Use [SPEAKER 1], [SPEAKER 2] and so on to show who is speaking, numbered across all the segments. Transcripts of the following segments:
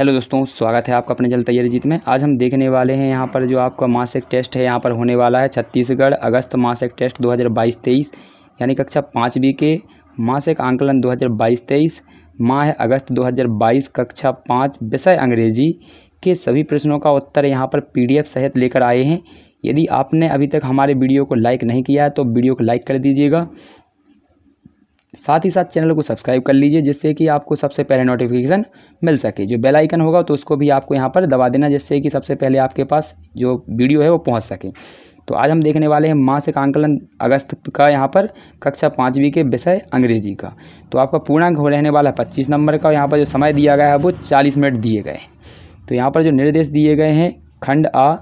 [SPEAKER 1] Hello दोस्तों, स्वागत है आपका अपने जल तैयारी जीत में। आज हम देखने वाले हैं यहाँ पर जो आपका मासिक टेस्ट है यहाँ पर होने वाला है छत्तीसगढ़ अगस्त मासिक टेस्ट 2022-23 यानी कक्षा 5B के मासिक आंकलन 2022-23 माह अगस्त 2022 कक्षा 5 विषय अंग्रेजी के सभी प्रश्नों का उत्तर यहाँ पर PDF सहित लेकर आए हैं। यदि आपने अभी तक हमारे वीडियो को लाइक नहीं किया है तो वीडियो को लाइक कर दीजिएगा, साथ ही साथ चैनल को सब्सक्राइब कर लीजिए जिससे कि आपको सबसे पहले नोटिफिकेशन मिल सके। जो बेल आइकन होगा तो उसको भी आपको यहाँ पर दबा देना जिससे कि सबसे पहले आपके पास जो वीडियो है वो पहुँच सके। तो आज हम देखने वाले हैं मासिक आंकलन अगस्त का यहाँ पर कक्षा 5B के विषय अंग्रेजी का। तो आपका पूर्णांक हो रहने वाला है 25 नंबर का। यहाँ पर जो समय दिया गया है वो 40 मिनट दिए गए। तो यहाँ पर जो निर्देश दिए गए हैं, खंड आ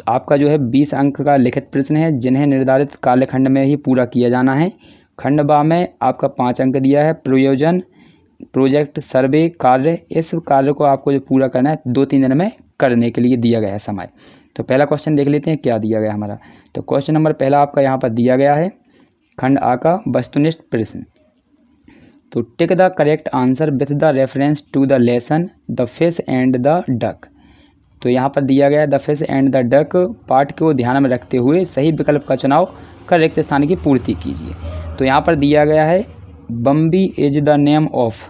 [SPEAKER 1] आपका जो है 20 अंक का लिखित प्रश्न है जिन्हें निर्धारित कालखंड में ही पूरा किया जाना है। खंड बा में आपका 5 अंक दिया है। प्रयोजन, प्रोजेक्ट, सर्वे कार्य, इस कार्य को आपको जो पूरा करना है 2-3 दिन में करने के लिए दिया गया है समय। तो पहला क्वेश्चन देख लेते हैं क्या दिया गया हमारा। तो क्वेश्चन नंबर पहला आपका यहाँ पर दिया गया है खंड आ का वस्तुनिष्ठ प्रश्न। तो tick the correct answer with the reference to the lesson the fish and the duck. तो यहाँ पर दिया गया है the fish and the duck पाठ को ध्यान में रखते हुए सही विकल्प का चुनाव कर रिक्त स्थान की पूर्ति कीजिए। तो यहाँ पर दिया गया है बम्बी इज द नेम ऑफ।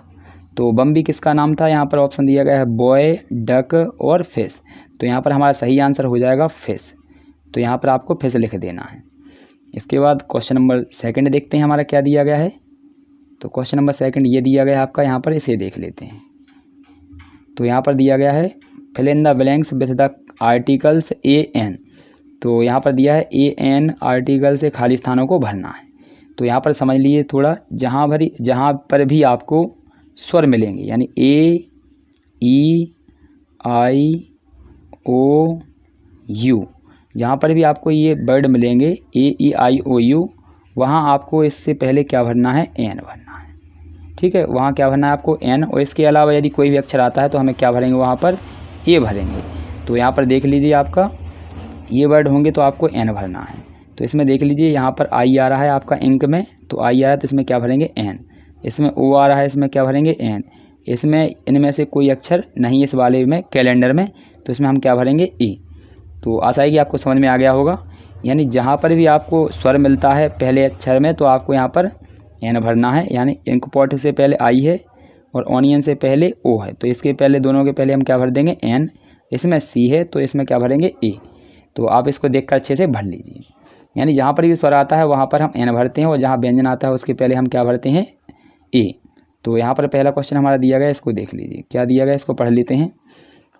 [SPEAKER 1] तो बम्बी किसका नाम था? यहाँ पर ऑप्शन दिया गया है बॉय, डक और फिश। तो यहाँ पर हमारा सही आंसर हो जाएगा फिश। तो यहाँ पर आपको फिश लिख देना है। इसके बाद क्वेश्चन नंबर सेकंड देखते हैं हमारा क्या दिया गया है। तो क्वेश्चन नंबर सेकंड ये दिया गया है आपका, यहाँ पर इसे देख लेते हैं। तो यहाँ पर दिया गया है fill in the blanks with the articles AN। तो यहाँ पर दिया है AN आर्टिकल से खाली स्थानों को भरना है। तो यहाँ पर समझ लीजिए थोड़ा, जहाँ पर भी आपको स्वर मिलेंगे यानी A, E, I, O, U, जहाँ पर भी आपको ये वर्ड मिलेंगे A, E, I, O, U, वहाँ आपको इससे पहले क्या भरना है? N भरना है। ठीक है, वहाँ क्या भरना है आपको? N। और इसके अलावा यदि कोई भी अक्षर आता है तो हमें क्या भरेंगे? वहाँ पर A भरेंगे। तो यहाँ पर देख लीजिए आपका ये वर्ड होंगे तो आपको N भरना है। तो इसमें देख लीजिए यहाँ पर I आ रहा है आपका इंक में, तो I आ रहा है तो इसमें क्या भरेंगे? N। इसमें O आ रहा है, इसमें क्या भरेंगे? N। इसमें इनमें से कोई अक्षर नहीं इस वाले में कैलेंडर में, तो इसमें हम क्या भरेंगे? E। तो आशा है कि आपको समझ में आ गया होगा। यानी जहाँ पर भी आपको स्वर मिलता है पहले अक्षर में तो आपको यहाँ पर N भरना है। यानी इंक पॉट से पहले I है और ऑनियन से पहले O है, तो इसके पहले दोनों के पहले हम क्या भर देंगे? N। इसमें C है तो इसमें क्या भरेंगे? A। तो आप इसको देखकर अच्छे से भर लीजिए। यानी जहाँ पर भी स्वर आता है वहाँ पर हम N भरते हैं और जहाँ व्यंजन आता है उसके पहले हम क्या भरते हैं? A। तो यहाँ पर पहला क्वेश्चन हमारा दिया गया, इसको देख लीजिए क्या दिया गया, इसको पढ़ लेते हैं।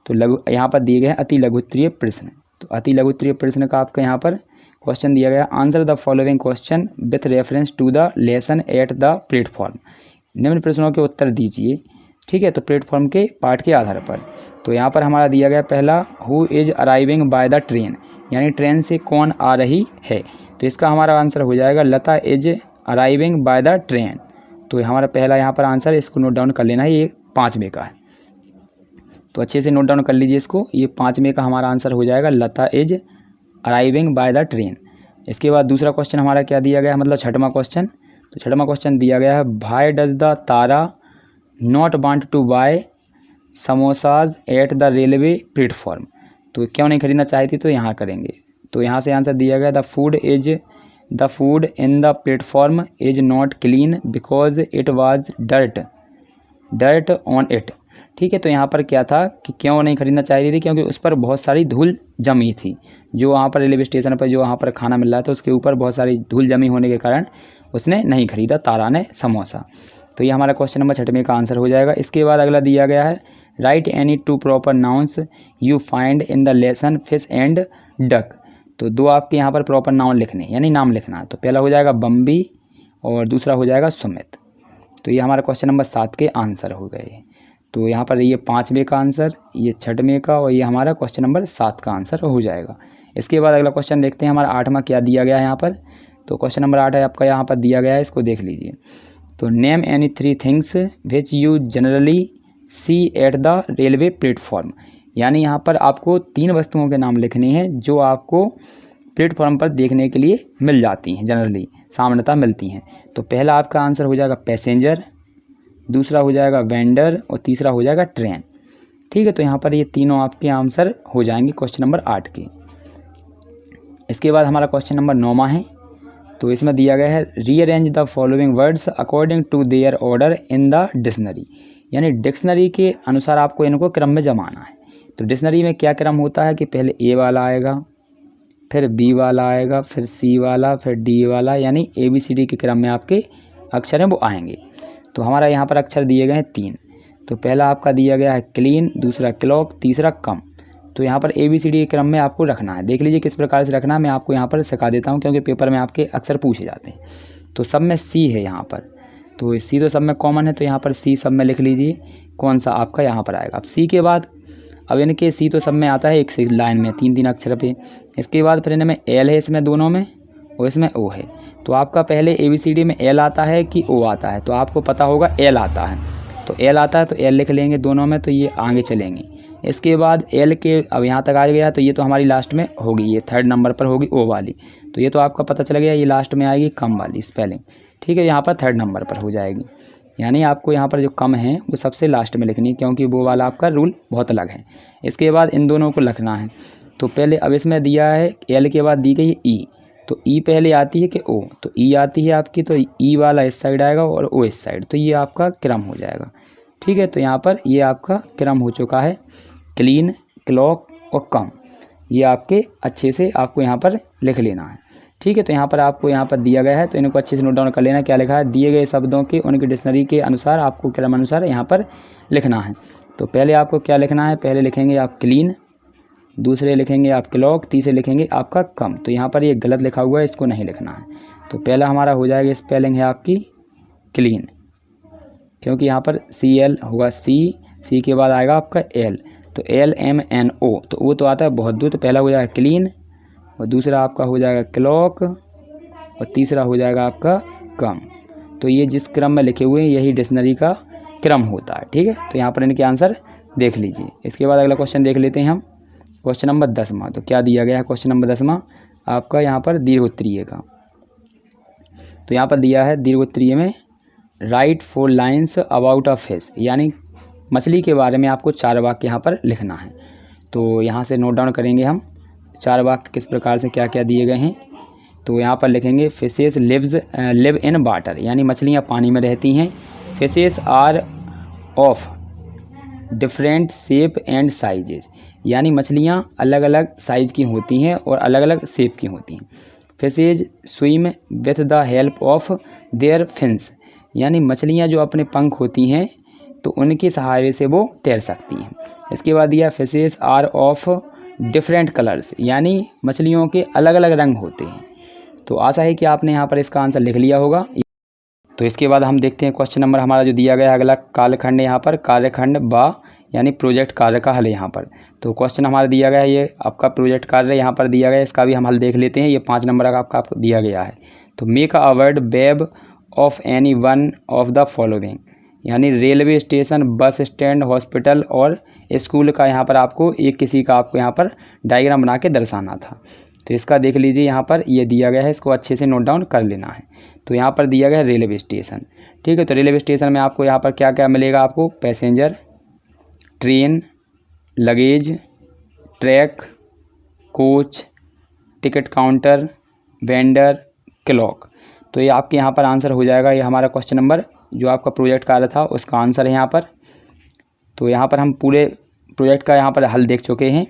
[SPEAKER 1] तो यहाँ पर दिए गए हैं अति लघुत्तरीय प्रश्न। तो अति लघुत्तरीय प्रश्न का आपका यहाँ पर क्वेश्चन दिया गया, answer the following question with reference to the lesson at the platform. निम्न प्रश्नों के उत्तर दीजिए। ठीक है, तो प्लेटफॉर्म के पाठ के आधार पर। तो यहाँ पर हमारा दिया गया पहला, who is arriving by the train, यानी ट्रेन से कौन आ रही है। तो इसका हमारा आंसर हो जाएगा Lata is arriving by the train. तो हमारा पहला यहाँ पर आंसर, इसको नोट डाउन कर लेना है, ये 5वें का है। तो अच्छे से नोट डाउन कर लीजिए इसको, ये 5वें का हमारा आंसर हो जाएगा Lata is arriving by the train. इसके बाद दूसरा क्वेश्चन हमारा क्या दिया गया है, मतलब 6वां क्वेश्चन। तो 6वां क्वेश्चन दिया गया है, why does the Tara not want to buy samosas at the railway platform. तो क्यों नहीं खरीदना चाहती, तो यहाँ करेंगे। तो यहाँ से आंसर दिया गया, the food in the platform is not clean because it was dirt on it. ठीक है, तो यहाँ पर क्या था कि क्यों नहीं खरीदना चाह रही थी, क्योंकि उस पर बहुत सारी धूल जमी थी। जो वहाँ पर रेलवे स्टेशन पर जो वहाँ पर खाना मिल रहा था उसके ऊपर बहुत सारी धूल जमी होने के कारण उसने नहीं खरीदा, तारा ने, समोसा। तो ये हमारा क्वेश्चन नंबर 6वें का आंसर हो जाएगा। इसके बाद अगला दिया गया है, right any 2 proper nouns you find in the lesson fish and duck. तो 2 आपके यहाँ पर प्रॉपर नाउन लिखने यानी नाम लिखना है। तो पहला हो जाएगा बम्बी और दूसरा हो जाएगा सुमित। तो ये हमारा क्वेश्चन नंबर 7 के आंसर हो गए। तो यहाँ पर ये 5वें का आंसर, ये 6वें का और ये हमारा क्वेश्चन नंबर 7 का आंसर हो जाएगा। इसके बाद अगला क्वेश्चन देखते हैं हमारा 8वां क्या दिया गया है यहाँ पर। तो क्वेश्चन नंबर 8 है आपका, यहाँ पर दिया गया है, इसको देख लीजिए। तो name any 3 things which you generally see at the railway platform. यानी यहाँ पर आपको 3 वस्तुओं के नाम लिखने हैं जो आपको प्लेटफॉर्म पर देखने के लिए मिल जाती हैं, जनरली सामान्यतः मिलती हैं। तो पहला आपका आंसर हो जाएगा पैसेंजर, दूसरा हो जाएगा वेंडर और तीसरा हो जाएगा ट्रेन। ठीक है, तो यहाँ पर ये तीनों आपके आंसर हो जाएंगे क्वेश्चन नंबर 8 के। इसके बाद हमारा क्वेश्चन नंबर 9वां है। तो इसमें दिया गया है rearrange the following words according to their order in the dictionary, यानी डिक्शनरी के अनुसार आपको इनको क्रम में जमाना है। तो डिक्शनरी में क्या क्रम होता है कि पहले ए वाला आएगा, फिर बी वाला आएगा, फिर सी वाला, फिर डी वाला, यानी ABCD के क्रम में आपके अक्षर हैं वो आएंगे। तो हमारा यहाँ पर अक्षर दिए गए हैं 3। तो पहला आपका दिया गया है क्लीन, दूसरा क्लॉक, तीसरा कम। तो यहाँ पर ABCD के क्रम में आपको रखना है। देख लीजिए किस प्रकार से रखना है, मैं आपको यहाँ पर सिखा देता हूँ क्योंकि पेपर में आपके अक्सर पूछे जाते हैं। तो सब में C है यहाँ पर, तो C तो सब में कॉमन है, तो यहाँ पर C सब में लिख लीजिए कौन सा आपका यहाँ पर आएगा। अब C के बाद अब इनके C तो सब में आता है एक से लाइन में 3-3 अक्षर पे। इसके बाद फिर इनमें L है इसमें दोनों में, और इसमें O है। तो आपका पहले ABCD में L आता है कि O आता है, तो आपको पता होगा L आता है। तो L आता है तो L लिख लेंगे दोनों में, तो ये आगे चलेंगे। इसके बाद L के अब यहाँ तक आ गया, तो ये तो हमारी लास्ट में होगी, ये 3rd नंबर पर होगी O वाली। तो ये तो आपका पता चल गया, ये लास्ट में आएगी कम वाली स्पेलिंग। ठीक है, यहाँ पर 3rd नंबर पर हो जाएगी, यानी आपको यहाँ पर जो कम है वो सबसे लास्ट में लिखनी है क्योंकि वो वाला आपका रूल बहुत अलग है। इसके बाद इन दोनों को लिखना है। तो पहले अब इसमें दिया है L के बाद दी गई है E, तो E पहले आती है कि O, तो E आती है आपकी, तो E वाला इस साइड आएगा और O इस साइड, तो ये आपका क्रम हो जाएगा। ठीक है, तो यहाँ पर ये आपका क्रम हो चुका है, क्लीन, क्लॉक और कम, ये आपके अच्छे से आपको यहाँ पर लिख लेना है। ठीक है, तो यहाँ पर आपको यहाँ पर दिया गया है, तो इनको अच्छे से नोट डाउन कर लेना क्या लिखा है। दिए गए शब्दों के उनके डिक्शनरी के अनुसार आपको क्रम अनुसार यहाँ पर लिखना है। तो पहले आपको क्या लिखना है, पहले लिखेंगे आप क्लीन, दूसरे लिखेंगे आप क्लॉक, तीसरे लिखेंगे आपका कम। तो यहाँ पर ये गलत लिखा हुआ है, इसको नहीं लिखना है। तो पहला हमारा हो जाएगा स्पेलिंग है आपकी क्लीन, क्योंकि यहाँ पर CL होगा C के बाद आएगा आपका L, तो LMNO, तो वो तो आता है बहुत दूर। तो पहला हो जाएगा क्लीन, और दूसरा आपका हो जाएगा क्लॉक, और तीसरा हो जाएगा आपका कम। तो ये जिस क्रम में लिखे हुए हैं यही डिक्शनरी का क्रम होता है। ठीक है, तो यहाँ पर इनके आंसर देख लीजिए। इसके बाद अगला क्वेश्चन देख लेते हैं हम, क्वेश्चन नंबर 10वां। तो क्या दिया गया है क्वेश्चन नंबर 10वां आपका यहाँ पर दीर्घोत्तरीय का। तो यहाँ पर दिया है दीर्घोत्तरीय में right 4 lines about a fish, यानी मछली के बारे में आपको 4 वाक्य यहाँ पर लिखना है। तो यहाँ से नोट डाउन करेंगे हम 4 वाक्य किस प्रकार से क्या क्या दिए गए हैं। तो यहाँ पर लिखेंगे फिशेस लिव इन वाटर, यानी मछलियाँ पानी में रहती हैं। Fishes are of different shape and sizes, यानी मछलियाँ अलग अलग साइज़ की होती हैं और अलग अलग शेप की होती हैं। Fishes swim with the help of their fins, यानी मछलियाँ जो अपने पंख होती हैं तो उनके सहारे से वो तैर सकती हैं। इसके बाद दिया fishes are of different colours, यानी मछलियों के अलग अलग रंग होते हैं। तो आशा है कि आपने यहाँ पर इसका आंसर लिख लिया होगा। तो इसके बाद हम देखते हैं क्वेश्चन नंबर हमारा जो दिया गया है अगला कालखंड, यहाँ पर कार्यखंड बा, यानी प्रोजेक्ट कार्य का हल यहाँ पर। तो क्वेश्चन हमारा दिया गया है, ये आपका प्रोजेक्ट कार्य यहाँ पर दिया गया है, इसका भी हम हल देख लेते हैं। ये 5 नंबर का आपको दिया गया है। तो make a word web of any one of the following, यानी railway station, bus stand, hospital और स्कूल का यहाँ पर आपको एक किसी का आपको यहाँ पर डायग्राम बना के दर्शाना था। तो इसका देख लीजिए यहाँ पर ये दिया गया है, इसको अच्छे से नोट डाउन कर लेना है। तो यहाँ पर दिया गया है रेलवे स्टेशन। ठीक है, तो रेलवे स्टेशन में आपको यहाँ पर क्या क्या मिलेगा, आपको passenger, train, luggage, track, coach, ticket counter, vendor, clock. तो ये आपके यहाँ पर आंसर हो जाएगा। ये हमारा क्वेश्चन नंबर जो आपका प्रोजेक्ट कार्य था उसका आंसर है यहाँ पर। तो यहाँ पर हम पूरे प्रोजेक्ट का यहाँ पर हल देख चुके हैं।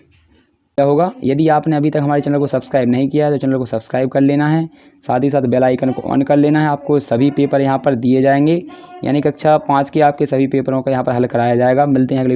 [SPEAKER 1] क्या होगा, यदि आपने अभी तक हमारे चैनल को सब्सक्राइब नहीं किया है तो चैनल को सब्सक्राइब कर लेना है, साथ ही साथ बेल आइकन को ऑन कर लेना है। आपको सभी पेपर यहाँ पर दिए जाएंगे, यानी कक्षा 5 के आपके सभी पेपरों का यहाँ पर हल कराया जाएगा। मिलते हैं अगले वीडियो।